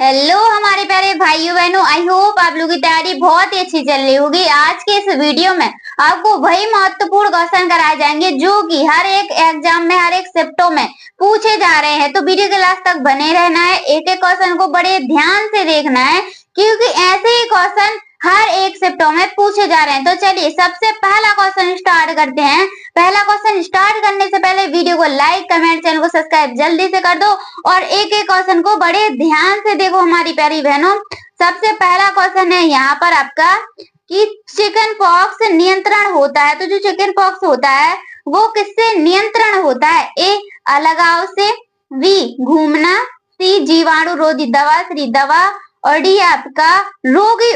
Hello हमारे प्यारे भाइयों बहनों, आई होप आप लोगों की तैयारी बहुत ही अच्छी चल रही होगी। आज के इस वीडियो में आपको वही महत्वपूर्ण क्वेश्चन कराए जाएंगे जो कि हर एक एग्जाम में, हर एक शिफ्टों में पूछे जा रहे हैं। तो वीडियो के लास्ट तक बने रहना है, एक एक क्वेश्चन को बड़े ध्यान से देखना है क्योंकि ऐसे ही क्वेश्चन हर एक शिफ्टों में पूछे जा रहे हैं। तो चलिए सबसे पहला क्वेश्चन स्टार्ट करते हैं। पहला क्वेश्चन स्टार्ट करने से पहले वीडियो को लाइक, कमेंट, चैनल को सब्सक्राइब जल्दी से कर दो और एक एक क्वेश्चन को बड़े ध्यान से देखो हमारी प्यारी बहनों। सबसे पहला क्वेश्चन है यहाँ पर आपका कि चिकन पॉक्स नियंत्रण होता है। तो जो चिकन पॉक्स होता है वो किससे नियंत्रण होता है? ए अलगाव से, बी घूमना, सी जीवाणु रोधी दवा श्री दवा और डी आपका रोगी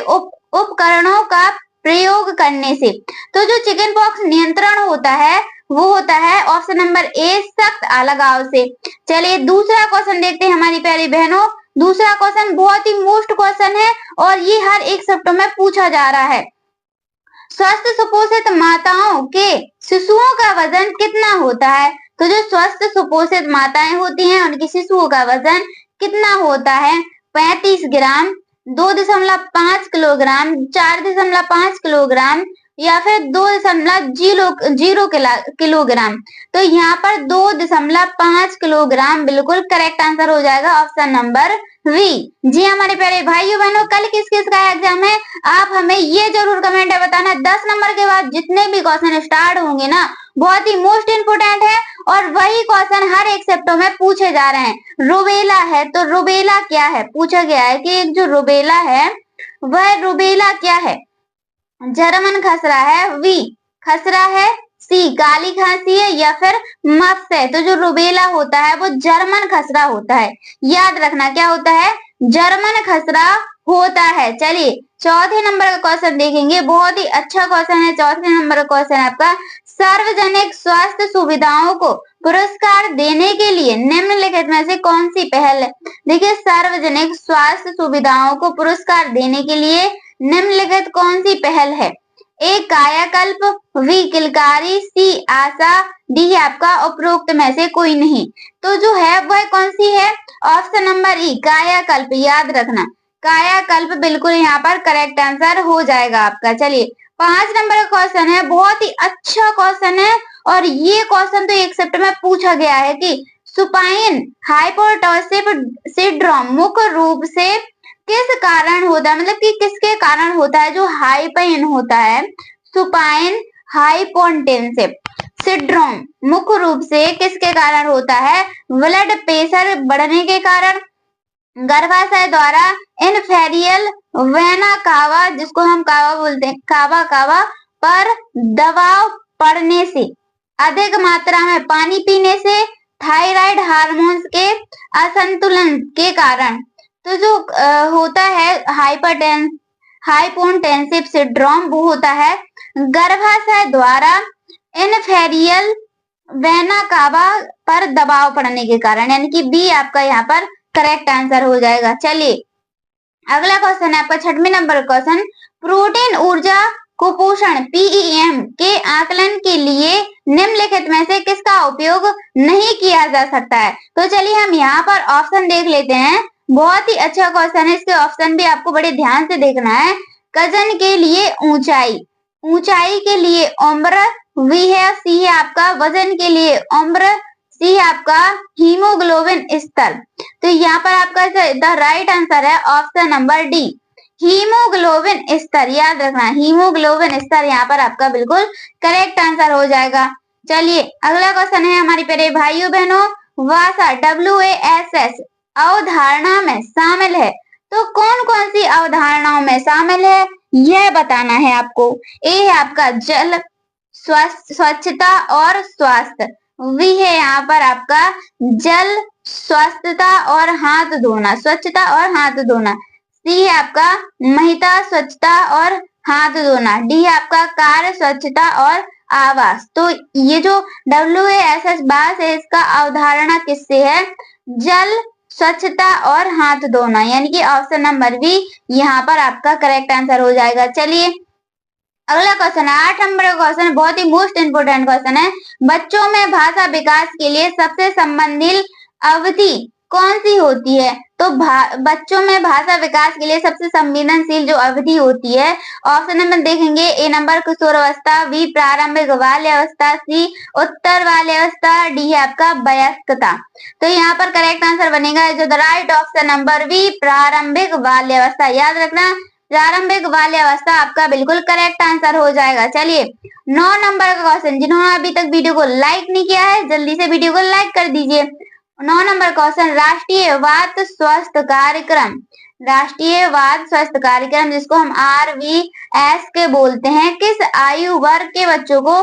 उपकरणों का प्रयोग करने से। तो जो चिकन पॉक्स नियंत्रण होता है वो होता है ऑप्शन नंबर ए सख्त अलगाव से। चलिए दूसरा क्वेश्चन देखते हैं हमारी प्यारी बहनों। दूसरा क्वेश्चन बहुत ही मोस्ट क्वेश्चन है और ये हर एक शिफ्ट में पूछा जा रहा है। स्वस्थ सुपोषित माताओं के शिशुओं का वजन कितना होता है? तो जो स्वस्थ सुपोषित माताएं होती हैं उनके शिशुओं का वजन कितना होता है? 35 ग्राम, 2.5 किलोग्राम, 4.5 किलोग्राम या फिर 2.0 किलोग्राम। तो यहाँ पर 2.5 किलोग्राम बिल्कुल करेक्ट आंसर हो जाएगा, ऑप्शन नंबर वी। जी हमारे प्यारे भाइयों बहनों, कल किस किस का एग्जाम है आप हमें ये जरूर कमेंट में बताना। 10 नंबर के बाद जितने भी क्वेश्चन स्टार्ट होंगे ना बहुत ही मोस्ट इम्पोर्टेंट है और वही क्वेश्चन हर एक शिफ्टों में पूछे जा रहे हैं। रुबेला है तो रुबेला क्या है? पूछा गया है कि एक जो रुबेला है वह रुबेला क्या है? जर्मन खसरा है, वी खसरा है, सी काली खांसी है या फिर मफ्स है। तो जो रुबेला होता है वो जर्मन खसरा होता है। याद रखना क्या होता है? जर्मन खसरा होता है। चलिए चौथे नंबर का क्वेश्चन देखेंगे, बहुत ही अच्छा क्वेश्चन है। चौथे नंबर का क्वेश्चन आपका सार्वजनिक स्वास्थ्य सुविधाओं को पुरस्कार देने के लिए निम्नलिखित में से कौन सी पहल है? देखिए सार्वजनिक स्वास्थ्य सुविधाओं को पुरस्कार देने के लिए निम्नलिखित कौन सी पहल है? ए कायाकल्प, we Kilkari, C Asha, D आपका उपरोक्त में से कोई नहीं। तो जो है वह कौन सी है? ऑप्शन नंबर ई कायाकल्प। याद रखना कायाकल्प बिल्कुल यहाँ पर करेक्ट आंसर हो जाएगा आपका। चलिए 5 नंबर का क्वेश्चन है, बहुत ही अच्छा क्वेश्चन है और ये क्वेश्चन तो एक शिफ्ट में पूछा गया है कि सुपाइन हाइपोटोसिस सिंड्रोम मुख्य रूप से किस कारण होता है, मतलब कि किसके कारण होता है? जो हाई पेन होता है सुपाइन हाइपोटेंसिव सिंड्रोम मुख्य रूप से किसके कारण होता है? ब्लड प्रेशर बढ़ने के कारण, गर्भाशय द्वारा इन्फेरियल वेना कावा, जिसको हम कावा बोलते हैं, कावा कावा पर दबाव पड़ने से, अधिक मात्रा में पानी पीने से, थायराइड हार्मोन्स के असंतुलन के कारण। तो जो होता है हाइपोटेंसिव सिंड्रोम वो होता है गर्भाशय द्वारा इन्फेरियल वेना कावा पर दबाव पड़ने के कारण, यानी कि बी आपका यहाँ पर करेक्ट आंसर हो जाएगा। चलिए अगला क्वेश्चन है आपका 6वें नंबर क्वेश्चन, प्रोटीन ऊर्जा कुपोषण पीईएम के आकलन के लिए निम्नलिखित में से किसका उपयोग नहीं किया जा सकता है? तो चलिए हम यहाँ पर ऑप्शन देख लेते हैं। बहुत ही अच्छा क्वेश्चन है, इसके ऑप्शन भी आपको बड़े ध्यान से देखना है। वजन के लिए ऊंचाई, ऊंचाई के लिए उम्र, वी है, सी है आपका वजन के लिए उम्र, सी है आपका हीमोग्लोबिन स्तर। तो यहाँ पर आपका द राइट आंसर है ऑप्शन नंबर डी हीमोग्लोबिन स्तर। याद रखना हीमोग्लोबिन स्तर यहाँ पर आपका बिल्कुल करेक्ट आंसर हो जाएगा। चलिए अगला क्वेश्चन है हमारी प्यारे भाइयों बहनों, वासा WASS अवधारणा में शामिल है तो कौन कौन सी अवधारणाओं में शामिल है यह बताना है आपको। ए है आपका जल, स्वच्छता और स्वास्थ्य, वी है यहाँ पर आपका जल, स्वच्छता और हाथ धोना, स्वच्छता और हाथ धोना, सी है आपका महिला स्वच्छता और हाथ धोना, डी है आपका कार्य स्वच्छता और आवास। तो ये जो WASS बास है इसका अवधारणा किससे है? जल, स्वच्छता और हाथ धोना, यानी कि ऑप्शन नंबर बी यहाँ पर आपका करेक्ट आंसर हो जाएगा। चलिए अगला क्वेश्चन है 8 नंबर का क्वेश्चन, बहुत ही मोस्ट इंपोर्टेंट क्वेश्चन है। बच्चों में भाषा विकास के लिए सबसे संबंधित अवधि कौन सी होती है? तो बच्चों में भाषा विकास के लिए सबसे संवेदनशील जो अवधि होती है, ऑप्शन नंबर देखेंगे, ए नंबर किशोरावस्था, बी प्रारंभिक बाल्यावस्था, सी उत्तर बाल्यावस्था, डी है आपका वयस्कता। तो यहाँ पर करेक्ट आंसर बनेगा जो the right option number B प्रारंभिक बाल्यावस्था। याद रखना, प्रारंभिक बाल्यावस्था आपका बिल्कुल करेक्ट आंसर हो जाएगा। चलिए 9 नंबर का क्वेश्चन, जिन्होंने अभी तक वीडियो को लाइक नहीं किया है जल्दी से वीडियो को लाइक कर दीजिए। 9 नंबर क्वेश्चन, राष्ट्रीय वात स्वास्थ्य कार्यक्रम, राष्ट्रीय वात स्वास्थ्य कार्यक्रम जिसको हम RVS के बोलते हैं, किस आयु वर्ग के बच्चों को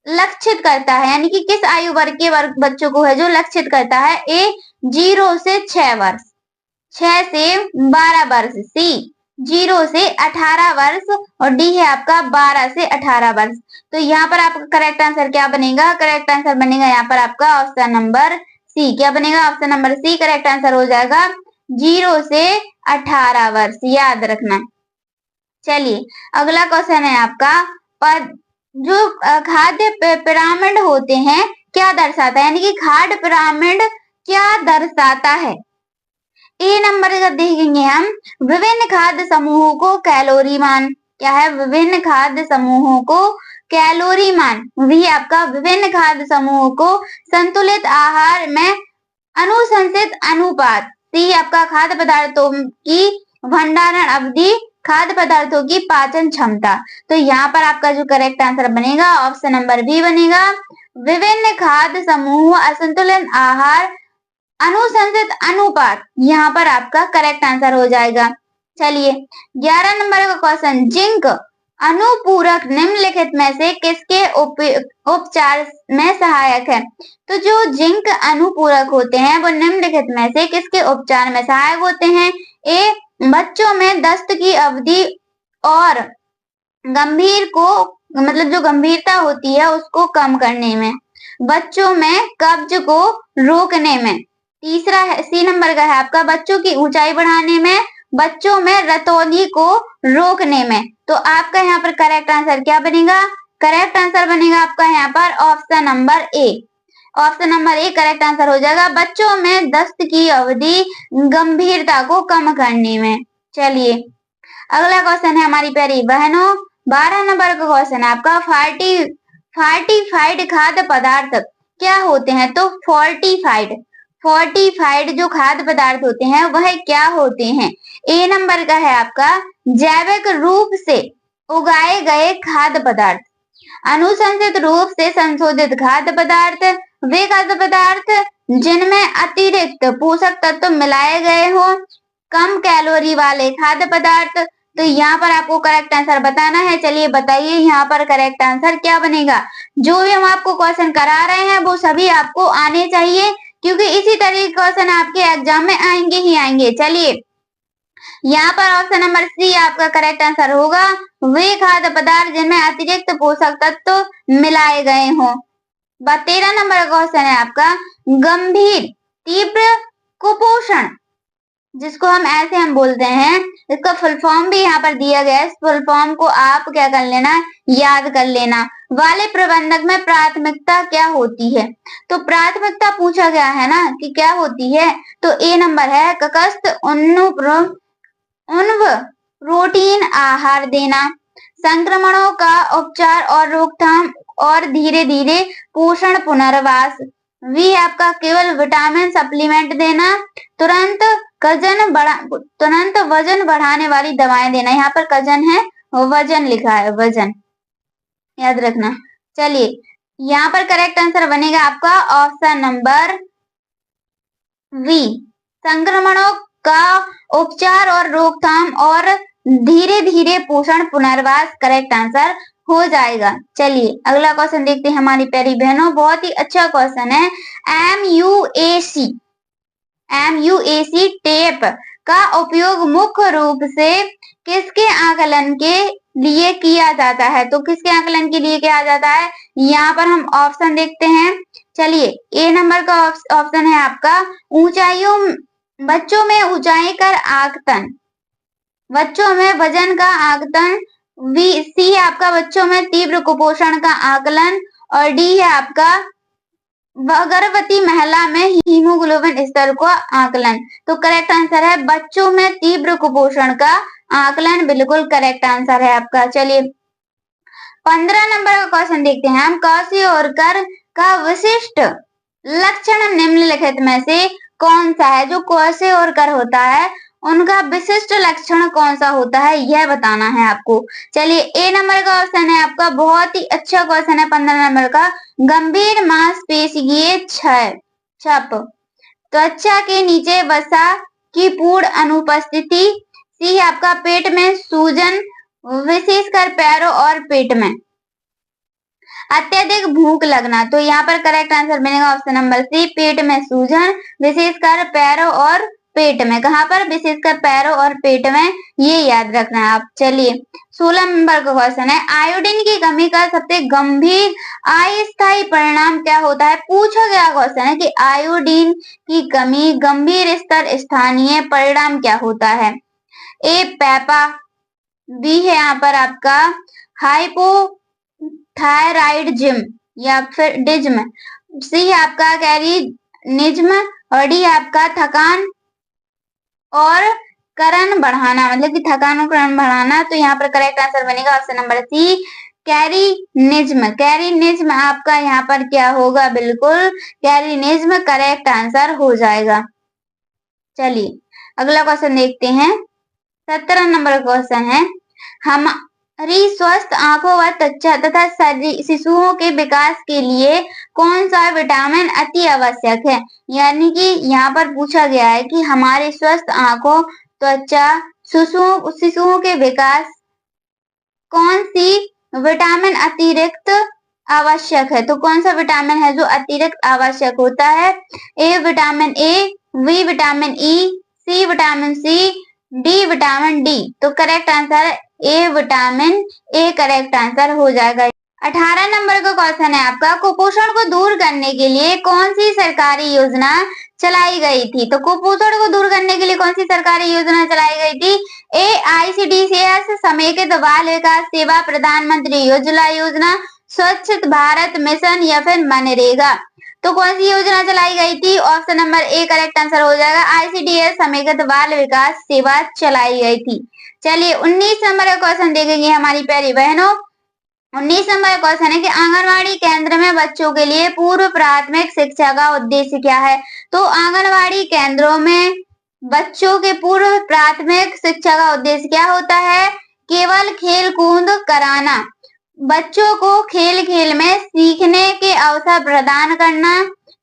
लक्षित करता है? यानी कि किस आयु वर्ग के बच्चों को है जो लक्षित करता है? ए 0 से 6 वर्ष, 6 से 12 वर्ष, सी 0 से 18 वर्ष और डी है आपका 12 से 18 वर्ष। तो यहाँ पर आपका करेक्ट आंसर क्या बनेगा? करेक्ट आंसर बनेगा यहाँ पर आपका ऑप्शन नंबर सी। क्या बनेगा? Option number C correct answer हो जाएगा, 0 से 18 वर्ष। याद रखना। चलिए अगला क्वेश्चन है आपका, जो खाद्य पिरामिड होते हैं क्या दर्शाता है? यानी कि खाद्य पिरामिड क्या दर्शाता है? ए नंबर का देखेंगे हम, विभिन्न खाद्य समूहों को कैलोरी मान, क्या है? विभिन्न खाद्य समूहों को कैलोरी मान। वही आपका विभिन्न खाद्य समूहों को संतुलित आहार में अनुशंसित अनुपात। सी आपका खाद्य पदार्थों की भंडारण अवधि, खाद्य पदार्थों की पाचन क्षमता। तो यहाँ पर आपका जो करेक्ट आंसर बनेगा ऑप्शन नंबर बी बनेगा, विभिन्न खाद्य समूह असंतुलित आहार अनुशंसित अनुपात। यहाँ पर आपका करेक्ट आंसर हो जाएगा। चलिए 11 नंबर का क्वेश्चन, जिंक अनुपूरक निम्नलिखित में से किसके उपचार में सहायक है? तो जो जिंक अनुपूरक होते हैं वो निम्नलिखित में से किसके उपचार में सहायक होते हैं? ए बच्चों में दस्त की अवधि और गंभीर को मतलब जो गंभीरता होती है उसको कम करने में, बच्चों में कब्ज को रोकने में। तीसरा है सी नंबर का है आपका, बच्चों की ऊंचाई बढ़ाने में, बच्चों में रतौंधी को रोकने में। तो आपका यहाँ पर करेक्ट आंसर क्या बनेगा? करेक्ट आंसर बनेगा आपका यहाँ पर option number A. Option number A correct answer हो जाएगा, बच्चों में दस्त की अवधि गंभीरता को कम करने में। चलिए अगला क्वेश्चन है हमारी प्यारी बहनों, 12 नंबर का क्वेश्चन है आपका, फोर्टिफाइड खाद्य पदार्थ क्या होते हैं? तो फोर्टिफाइड जो खाद्य पदार्थ होते हैं वह क्या होते हैं? ए नंबर का है आपका, जैविक रूप से उगाए गए खाद्य पदार्थ, अनुशंसित रूप से संशोधित खाद्य पदार्थ, वे खाद्य पदार्थ जिनमें अतिरिक्त पोषक तत्व मिलाए गए हो, कम कैलोरी वाले खाद्य पदार्थ। तो यहाँ पर आपको करेक्ट आंसर बताना है। चलिए बताइए यहाँ पर करेक्ट आंसर क्या बनेगा? जो भी हम आपको क्वेश्चन करा रहे हैं वो सभी आपको आने चाहिए, क्योंकि इसी तरह के क्वेश्चन आपके एग्जाम में आएंगे ही आएंगे। चलिए यहाँ पर ऑप्शन नंबर सी आपका करेक्ट आंसर होगा, वे खाद्य पदार्थ जिनमें अतिरिक्त पोषक तत्व मिलाए गए हों। 13 नंबर का क्वेश्चन है आपका, गंभीर तीव्र कुपोषण जिसको हम बोलते हैं, इसका फुल फॉर्म भी यहाँ पर दिया गया है। इस फुल फॉर्म को आप क्या कर लेना, याद कर लेना। वाले प्रबंधक में प्राथमिकता क्या होती है? तो प्राथमिकता पूछा गया है ना कि क्या होती है, तो ए नंबर है ककस्थ उन्व प्रोटीन आहार देना, संक्रमणों का उपचार और रोकथाम और धीरे धीरे पोषण पुनर्वास। वी आपका केवल विटामिन सप्लीमेंट देना, तुरंत वजन बढ़ाने वाली दवाएं देना। यहाँ पर कजन है, वजन लिखा है, वजन याद रखना। चलिए यहाँ पर करेक्ट आंसर बनेगा आपका ऑप्शन नंबर वी, संक्रमणों का उपचार और रोकथाम और धीरे धीरे पोषण पुनर्वास करेक्ट आंसर हो जाएगा। चलिए अगला क्वेश्चन देखते हैं हमारी प्यारी बहनों, बहुत ही अच्छा क्वेश्चन है। MUAC टेप का उपयोग मुख्य रूप से किसके आकलन के लिए किया जाता है? तो किसके आकलन के लिए किया जाता है? यहाँ पर हम ऑप्शन देखते हैं। चलिए ए नंबर का ऑप्शन है आपका, ऊंचाइयों बच्चों में ऊंचाई का आकलन, बच्चों में वजन का आकलन। सी है आपका बच्चों में तीव्र कुपोषण का आकलन और डी है आपका गर्भवती महिला में हीमोग्लोबिन स्तर को आकलन। तो करेक्ट आंसर है बच्चों में तीव्र कुपोषण का आकलन, बिल्कुल करेक्ट आंसर है आपका। चलिए 15 नंबर का क्वेश्चन देखते हैं हम। क्वेश्चन का विशिष्ट लक्षण निम्नलिखित में से कौन सा है? जो क्वेश्चन होता है उनका विशिष्ट लक्षण कौन सा होता है यह बताना है आपको। चलिए ए नंबर का ऑप्शन है आपका, बहुत ही अच्छा क्वेश्चन है 15 नंबर का, गंभीर मांसपेशीय छप, त्वचा के नीचे वसा की पूर्ण अनुपस्थिति। सी आपका पेट में सूजन, विशेषकर पैरों और पेट में। अत्यधिक भूख लगना। तो यहाँ पर करेक्ट आंसर मिलेगा ऑप्शन नंबर सी, पेट में सूजन, विशेषकर पैरों और पेट में। कहाँ पर? विशेषकर पैरों और पेट में, ये याद रखना है आप। चलिए 16 नंबर का क्वेश्चन है, आयोडीन की कमी का सबसे गंभीर अस्थायी परिणाम क्या होता है? पूछा गया क्वेश्चन है कि आयोडीन की कमी गंभीर स्तर स्थानीय परिणाम क्या होता है? ए पैपा, बी है यहाँ पर आपका हाइपोथायराइडिज्म या फिर डिज्म, सी आपका कैरिनिज्म और डी आपका थकान और करण बढ़ाना, मतलब कि थकान और करण बढ़ाना। तो यहाँ पर करेक्ट आंसर बनेगा ऑप्शन नंबर सी, कैरिनिज्म। कैरिनिज्म आपका यहाँ पर क्या होगा? बिल्कुल कैरिनिज्म करेक्ट आंसर हो जाएगा। चलिए अगला क्वेश्चन देखते हैं। 17 नंबर क्वेश्चन है, हमारी स्वस्थ आंखों व त्वचा तथा शिशुओं के विकास के लिए कौन सा विटामिन अति आवश्यक है? यानी कि यहाँ पर पूछा गया है कि हमारे स्वस्थ आंखों, त्वचा, शिशुओं के विकास कौन सी विटामिन अतिरिक्त आवश्यक है? तो कौन सा विटामिन है जो अतिरिक्त आवश्यक होता है? A vitamin A, B vitamin E, C vitamin C, D vitamin D. तो करेक्ट आंसर है A vitamin A, correct answer हो जाएगा। 18 नंबर का क्वेश्चन है आपका, कुपोषण को दूर करने के लिए कौन सी सरकारी योजना चलाई गई थी? तो कुपोषण को दूर करने के लिए कौन सी सरकारी योजना चलाई गई थी? ए ICDCS समेकित बाल विकास सेवा प्रधानमंत्री उज्ज्वला योजना, स्वच्छ भारत मिशन या फिर मनरेगा। तो कौन सी योजना चलाई गई थी? Option number A correct answer हो जाएगा, ICDS समेकित बाल विकास सेवा चलाई गई थी। चलिए 19 नंबर का क्वेश्चन देखेंगे हमारी प्यारी बहनों। 19 नंबर क्वेश्चन है कि आंगनवाड़ी केंद्र में बच्चों के लिए पूर्व प्राथमिक शिक्षा का उद्देश्य क्या है? तो आंगनवाड़ी केंद्रों में बच्चों के पूर्व प्राथमिक शिक्षा का उद्देश्य क्या होता है? केवल खेल कूद कराना, बच्चों को खेल खेल में सीखने के अवसर प्रदान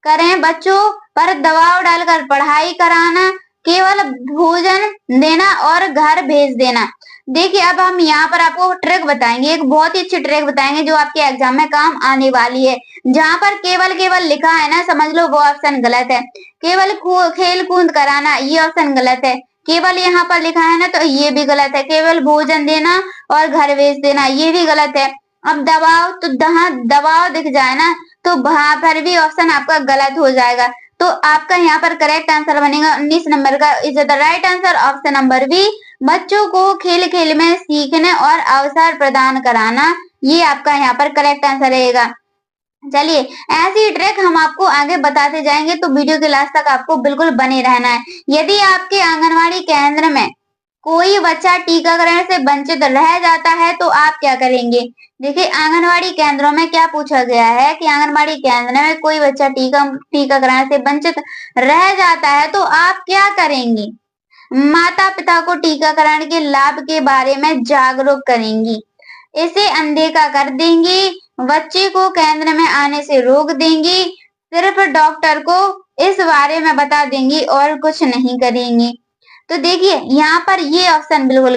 करें, बच्चों पर दबाव डालकर पढ़ाई कराना, केवल भोजन देना और घर भेज देना। देखिए अब हम यहाँ पर आपको ट्रिक बताएंगे, एक बहुत ही अच्छी ट्रिक बताएंगे जो आपके एग्जाम में काम आने वाली है। जहाँ पर केवल लिखा है ना, समझ लो वो ऑप्शन गलत है। केवल खेल कूद कराना ये ऑप्शन गलत है। केवल यहाँ पर लिखा है ना, तो ये भी गलत है। केवल भोजन देना और घर भेज देना ये भी गलत है। अब दबाव, तो दबाव दिख जाए ना, तो वहां पर भी ऑप्शन आपका गलत हो जाएगा। तो आपका यहाँ पर करेक्ट आंसर बनेगा 19 नंबर का is the right answer option number B, बच्चों को खेल खेल में सीखने और अवसर प्रदान कराना, ये आपका यहाँ पर करेक्ट आंसर रहेगा। चलिए ऐसी ट्रिक हम आपको आगे बताते जाएंगे, तो वीडियो के लास्ट तक आपको बिल्कुल बने रहना है। यदि आपके आंगनवाड़ी केंद्र में कोई बच्चा टीकाकरण से वंचित रह जाता है तो आप क्या करेंगे? देखिए आंगनवाड़ी केंद्रों में क्या पूछा गया है कि आंगनवाड़ी केंद्र में कोई बच्चा टीकाकरण से वंचित रह जाता है तो आप क्या करेंगे? माता पिता को टीकाकरण के लाभ के बारे में जागरूक करेंगी, इसे अनदेखा कर देंगी, बच्चे को केंद्र में आने से रोक देंगी, सिर्फ डॉक्टर को इस बारे में बता देंगी और कुछ नहीं करेंगी। तो देखिए यहाँ पर ये ऑप्शन बिल्कुल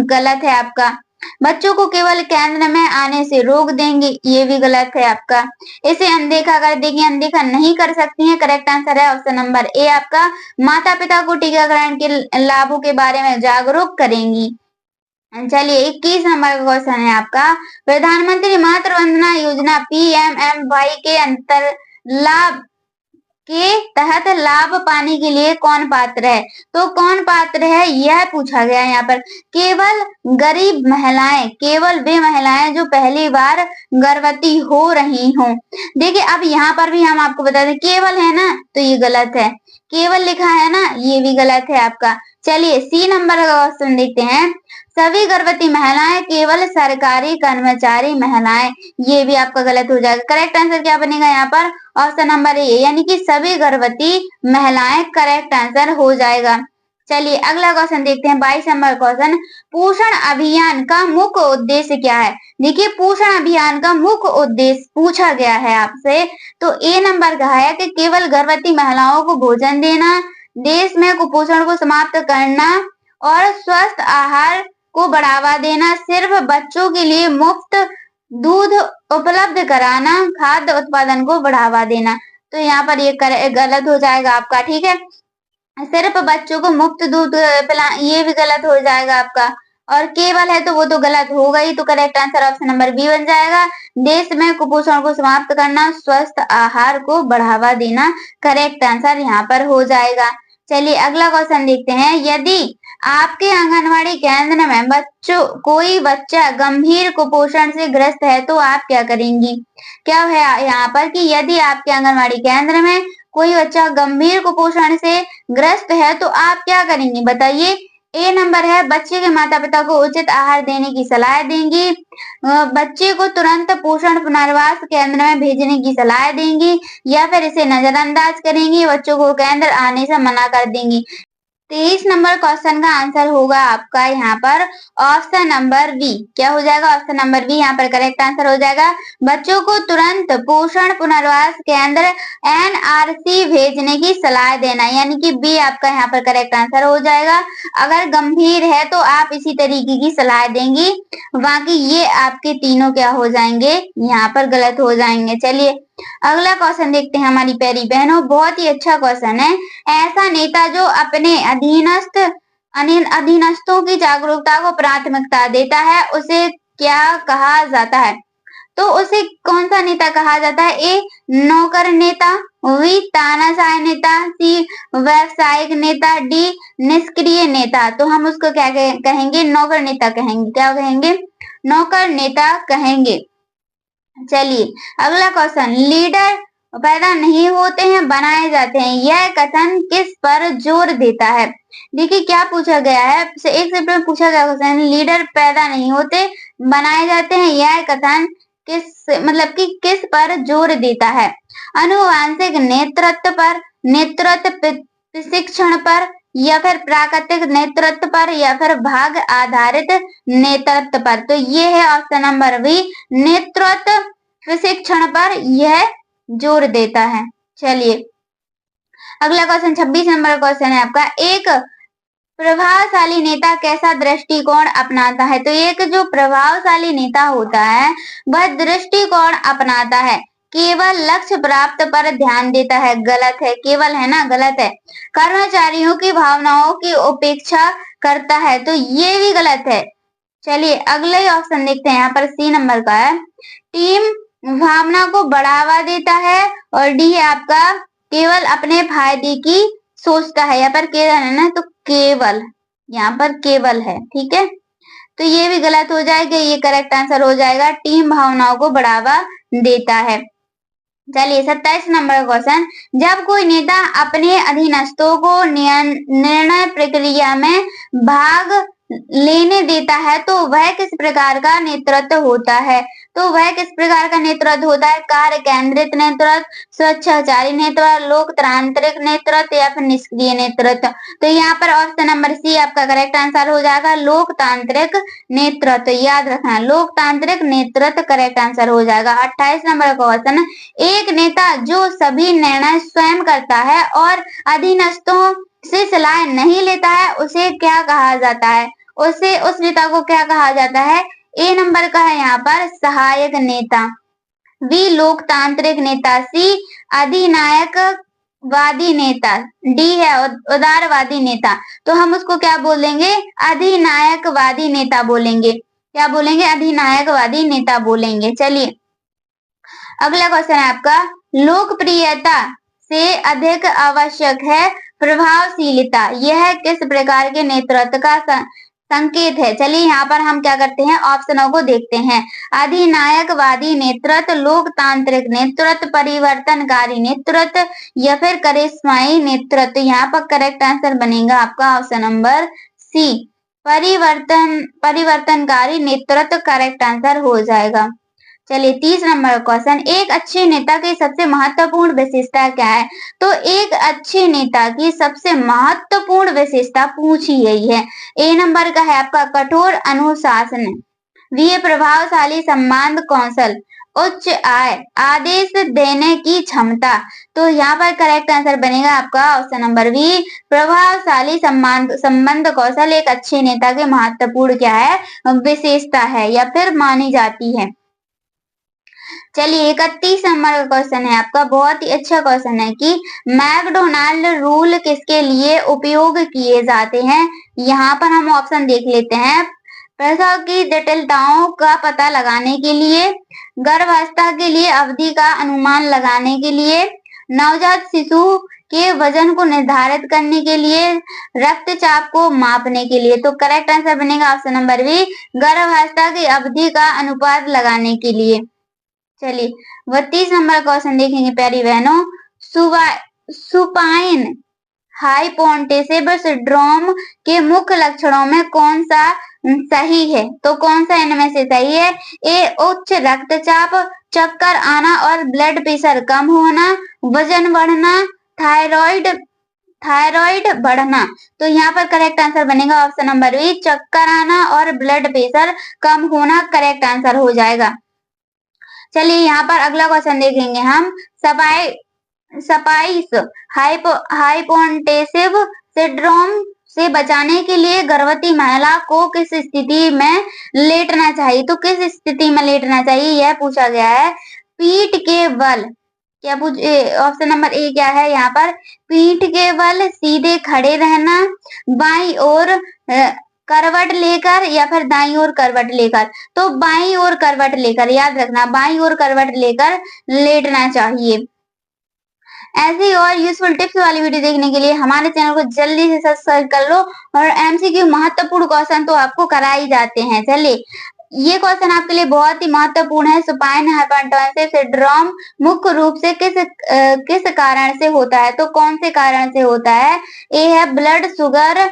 गलत है आपका। बच्चों को केवल केंद्र में आने से रोक देंगे, ये भी गलत है आपका। इसे अनदेखा कर देंगे, अनदेखा नहीं कर सकती हैं। करेक्ट आंसर है ऑप्शन नंबर ए आपका, माता पिता को टीकाकरण के लाभों के बारे में जागरूक करेंगी। चलिए 21 नंबर का क्वेश्चन है आपका, प्रधानमंत्री मातृ वंदना योजना PMMY के अंतर लाभ के तहत लाभ पाने के लिए कौन पात्र है? तो कौन पात्र है यह पूछा गया है यहाँ पर। केवल गरीब महिलाएं, केवल वे महिलाएं जो पहली बार गर्भवती हो रही हों। देखिए अब यहाँ पर भी हम आपको बता दें केवल है ना, तो ये गलत है। केवल लिखा है ना, ये भी गलत है आपका। चलिए सी नंबर का क्वेश्चन देखते हैं। सभी गर्भवती महिलाएं केवल सरकारी कर्मचारी महिलाएं, ये भी आपका गलत हो जाएगा। करेक्ट आंसर क्या बनेगा यहाँ पर? ऑप्शन नंबर ए, यानी कि सभी गर्भवती महिलाएं करेक्ट आंसर हो जाएगा। चलिए अगला क्वेश्चन देखते हैं 22 नंबर क्वेश्चन। पोषण अभियान का मुख्य उद्देश्य क्या है? देखिए पोषण अभियान का मुख्य उद्देश्य पूछा गया है आपसे, तो ए नंबर का है कि केवल गर्भवती महिलाओं को भोजन देना, देश में कुपोषण को समाप्त करना और स्वस्थ आहार को बढ़ावा देना, सिर्फ बच्चों के लिए मुफ्त दूध उपलब्ध कराना, खाद्य उत्पादन को बढ़ावा देना। तो यहाँ पर ये गलत हो जाएगा आपका, ठीक है। सिर्फ बच्चों को मुफ्त दूध पिला, ये भी गलत हो जाएगा आपका। और केवल है तो वो तो गलत हो गई, तो correct answer option number B बन जाएगा। देश में कुपोषण को समाप्त करना, स्वस्थ आहार को बढ़ावा देना, करेक्ट आंसर यहाँ पर हो जाएगा। चलिए अगला क्वेश्चन देखते हैं। यदि आपके आंगनवाड़ी केंद्र में कोई बच्चा गंभीर कुपोषण से ग्रस्त है तो आप क्या करेंगी? क्या है यहाँ पर कि यदि आपके आंगनवाड़ी केंद्र में कोई बच्चा गंभीर कुपोषण से ग्रस्त है तो आप क्या करेंगे बताइए। ए नंबर है बच्चे के माता पिता को उचित आहार देने की सलाह देंगी, बच्चे को तुरंत पोषण पुनर्वास केंद्र में भेजने की सलाह देंगी, या फिर इसे नजरअंदाज करेंगी, बच्चों को केंद्र आने से मना कर देंगी। 23 नंबर क्वेश्चन का आंसर होगा आपका यहाँ पर ऑप्शन नंबर बी। क्या हो जाएगा? ऑप्शन नंबर बी यहाँ पर करेक्ट आंसर हो जाएगा। बच्चों को तुरंत पोषण पुनर्वास केंद्र एनआरसी भेजने की सलाह देना, यानी कि बी आपका यहाँ पर करेक्ट आंसर हो जाएगा। अगर गंभीर है तो आप इसी तरीके की सलाह देंगी, बाकी ये आपके तीनों क्या हो जाएंगे? यहाँ पर गलत हो जाएंगे। चलिए अगला क्वेश्चन देखते हैं हमारी प्यारी बहनों, बहुत ही अच्छा क्वेश्चन है। ऐसा नेता जो अपने अधीनस्थों की जागरूकता को प्राथमिकता देता है उसे क्या कहा जाता है? तो उसे कौन सा नेता कहा जाता है? ए नौकर नेता, बी तानाशाह नेता, सी व्यावसायिक नेता, डी निष्क्रिय नेता। तो हम उसको क्या कहेंगे? नौकर नेता कहेंगे। क्या कहेंगे? नौकर नेता कहेंगे। चलिए अगला क्वेश्चन, लीडर पैदा नहीं होते हैं बनाए जाते हैं, यह कथन किस पर जोर देता है? देखिए क्या पूछा गया है, एक से में पूछा गया क्वेश्चन, लीडर पैदा नहीं होते बनाए जाते हैं, यह कथन मतलब कि किस पर जोर देता है? अनुवांशिक नेतृत्व पर, नेतृत्व प्रशिक्षण पर, या फिर प्राकृतिक नेतृत्व पर, या फिर भाग आधारित नेतृत्व पर। तो ये है ऑप्शन नंबर बी, नेतृत्व प्रशिक्षण पर यह जोर देता है। चलिए अगला क्वेश्चन 26 नंबर क्वेश्चन है आपका, एक प्रभावशाली नेता कैसा दृष्टिकोण अपनाता है? तो एक जो प्रभावशाली नेता होता है वह दृष्टिकोण अपनाता है, केवल लक्ष्य प्राप्त पर ध्यान देता है, गलत है। केवल है ना, गलत है। कर्मचारियों की भावनाओं की उपेक्षा करता है, तो ये भी गलत है। चलिए अगले ऑप्शन देखते हैं, यहाँ पर सी नंबर का है, टीम भावना को बढ़ावा देता है, और डी है आपका केवल अपने फायदे की सोचता है। यहाँ पर केवल है ना, तो केवल यहाँ पर केवल है, ठीक है। तो ये भी गलत हो जाएगा, ये करेक्ट आंसर हो जाएगा टीम भावनाओं को बढ़ावा देता है। चलिए 27 नंबर क्वेश्चन, जब कोई नेता अपने अधीनस्थों को निर्णय प्रक्रिया में भाग लेने देता है तो वह किस प्रकार का नेतृत्व होता है? तो वह किस प्रकार का नेतृत्व होता है? कार्य केंद्रित नेतृत्व, स्वेच्छाचारी नेतृत्व, लोकतांत्रिक नेतृत्व, या फिर निष्क्रिय नेतृत्व। तो यहाँ पर ऑप्शन नंबर सी आपका करेक्ट आंसर हो जाएगा, लोकतांत्रिक नेतृत्व। याद रखना, लोकतांत्रिक नेतृत्व करेक्ट आंसर हो जाएगा। 28 नंबर क्वेश्चन, एक नेता जो सभी निर्णय स्वयं करता है और अधीनस्थों से सलाह नहीं लेता है उसे क्या कहा जाता है? उस नेता को क्या कहा जाता है? ए नंबर का है यहाँ पर सहायक नेता, बी लोकतांत्रिक नेता, सी अधिनायकवादी नेता, डी है उदारवादी नेता। तो हम उसको क्या बोलेंगे? अधिनायकवादी नेता बोलेंगे। क्या बोलेंगे? अधिनायकवादी नेता बोलेंगे। चलिए अगला क्वेश्चन है आपका, लोकप्रियता से अधिक आवश्यक है प्रभावशीलता। यह किस प्रकार के नेतृत्व का संकेत है? चलिए यहाँ पर हम क्या करते हैं, ऑप्शनों को देखते हैं। अधिनायकवादी नेतृत्व, लोकतांत्रिक नेतृत्व, परिवर्तनकारी नेतृत्व या फिर करिश्माई नेतृत्व। यहाँ पर करेक्ट आंसर बनेगा आपका ऑप्शन नंबर सी, परिवर्तनकारी नेतृत्व करेक्ट आंसर हो जाएगा। चलिए 30 नंबर क्वेश्चन, एक अच्छे नेता की सबसे महत्वपूर्ण विशेषता क्या है? तो एक अच्छे नेता की सबसे महत्वपूर्ण विशेषता पूछी गई है। ए नंबर का है आपका कठोर अनुशासन, बी है प्रभावशाली संवाद कौशल, उच्च आय, आदेश देने की क्षमता। तो यहाँ पर करेक्ट आंसर बनेगा आपका ऑप्शन नंबर बी, प्रभावशाली संबंध कौशल एक अच्छे नेता के महत्वपूर्ण क्या है, विशेषता है या फिर मानी जाती है। चलिए 31 नंबर का क्वेश्चन है आपका, बहुत ही अच्छा क्वेश्चन है कि मैकडोनाल्ड रूल किसके लिए उपयोग किए जाते हैं? यहाँ पर हम ऑप्शन देख लेते हैं। प्रसव की जटिलताओं का पता लगाने के लिए, गर्भावस्था के लिए अवधि का अनुमान लगाने के लिए, नवजात शिशु के वजन को निर्धारित करने के लिए, रक्तचाप को मापने के लिए। तो करेक्ट आंसर बनेगा ऑप्शन नंबर बी, गर्भावस्था की अवधि का अनुपात लगाने के लिए। चलिए 32 नंबर क्वेश्चन देखेंगे प्यारी बहनों, सुपाइन हाइपोन्टेसिव सिंड्रोम के मुख्य लक्षणों में कौन सा सही है? तो कौन सा इनमें से सही है? ए उच्च रक्तचाप, चक्कर आना और ब्लड प्रेशर कम होना, वजन बढ़ना, थायराइड बढ़ना। तो यहाँ पर करेक्ट आंसर बनेगा ऑप्शन नंबर बी, चक्कर आना और ब्लड प्रेशर कम होना करेक्ट आंसर हो जाएगा। चलिए यहाँ पर अगला क्वेश्चन देखेंगे हम, स्पाइस हाइपोन्टेसिव सिंड्रोम से बचाने के लिए गर्भवती महिला को किस स्थिति में लेटना चाहिए? तो किस स्थिति में लेटना चाहिए यह पूछा गया है। पीठ के बल, क्या ऑप्शन नंबर ए क्या है यहाँ पर, पीठ के बल, सीधे खड़े रहना, बाईं ओर करवट लेकर या फिर दाईं ओर करवट लेकर। तो बाईं ओर करवट लेकर, याद रखना बाईं ओर करवट लेकर लेटना चाहिए। ऐसी और यूजफुल टिप्स वाली वीडियो देखने के लिए हमारे चैनल को जल्दी से सब्सक्राइब कर लो। और एमसीक्यू महत्वपूर्ण क्वेश्चन तो आपको कराई जाते हैं। चलिए ये क्वेश्चन आपके लिए बहुत ही महत्वपूर्ण है। सुपाइन हाइपोन्टेसिव सिंड्रोम मुख्य रूप से किस कारण से होता है? तो कौन से कारण से होता है? ए है ब्लड शुगर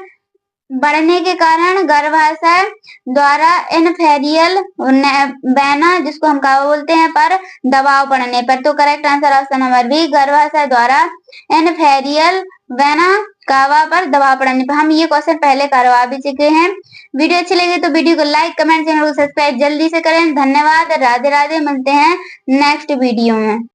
बढ़ने के कारण, गर्भाशय द्वारा इन्फेरियल वेना जिसको हम कावा बोलते हैं पर दबाव पड़ने पर। तो correct answer option number B, गर्भाशय द्वारा इन्फेरियल वेना कावा पर दबाव पड़ने पर। हम ये क्वेश्चन पहले करवा भी चुके हैं। वीडियो अच्छी लगी तो वीडियो को लाइक, कमेंट, चैनल को सब्सक्राइब जल्दी से करें। धन्यवाद, राधे राधे, मिलते हैं नेक्स्ट वीडियो में।